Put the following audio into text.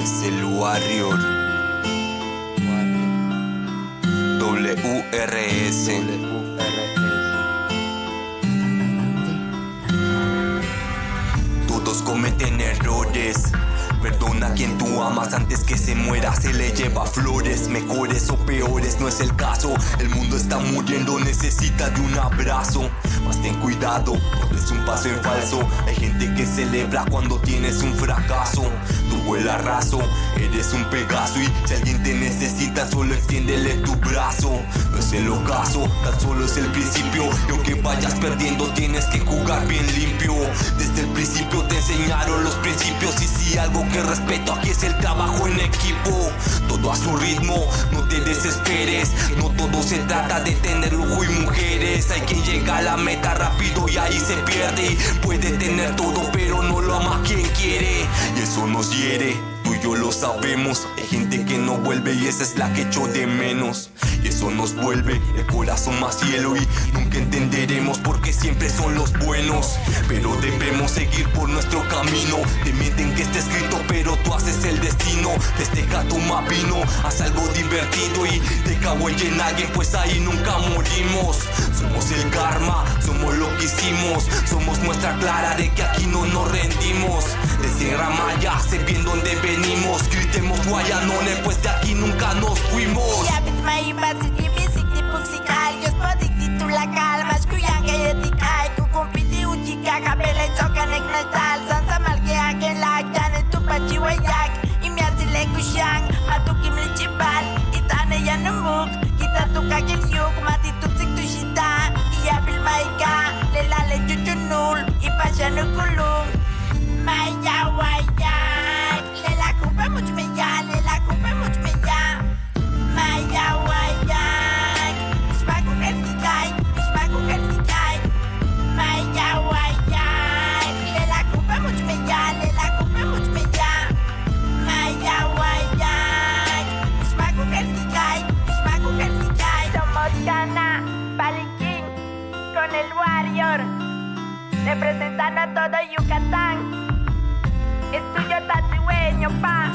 Es el Warrior. WRS. Todos cometen errores. Perdona a quien tú amas antes que se muera. Se le lleva flores, mejores o peores, no es el caso. El mundo está muriendo, necesita de un abrazo. Mas ten cuidado, no des un paso en falso. Hay gente que celebra cuando tienes un fracaso. Tú vuelas raso, eres un Pegaso. Y si alguien te necesita, solo extiéndele tu brazo. No es el ocaso, tan solo es el principio. Y aunque vayas perdiendo, tienes que jugar bien limpio. Desde el principio te enseñaron los principios. Y si algo que respeto aquí es el trabajo en equipo. Todo a su ritmo, no te desesperes. No todo se trata de tener lujo y mujeres. Hay quien llega a la meta rápido y ahí se pierde. Puede tener todo pero no lo ama quien quiere. Y eso nos hiere, tú y yo lo sabemos. Hay gente que no vuelve y esa es la que echo de menos. Y eso nos vuelve el corazón más hielo. Y nunca entenderemos por qué siempre son los buenos. Pero debemos seguir por nuestro camino. Te mienten que está escrito pero tú haces el destino. Festeja, toma vino, haz algo divertido y te cago en alguien, pues ahí nunca morimos. Somos el karma, somos lo que hicimos. Somos muestra clara de que aquí no nos rendimos. Desde Ramaya, sé bien dónde venimos. Gritemos guayanone, pues de aquí nunca nos fuimos. Jos podik tulla kalmas, kujan kejetik ai, ku kumpiti ujika kabelen sokanek natal, sansa malke aken laktan tupachi wayak, imiatile kusyang, matukim lichibal, itane yanumuk, kita tukakin yuk, mati tutsik tushita, iya bil maika, lelale chuchunul, ipasya nukulung, maya wayak, lela kupa much meya, lela kupa much meya, maya wayak. Paliquín con el Warrior, representando a todo Yucatán. Es tuyo, tatueño, pa.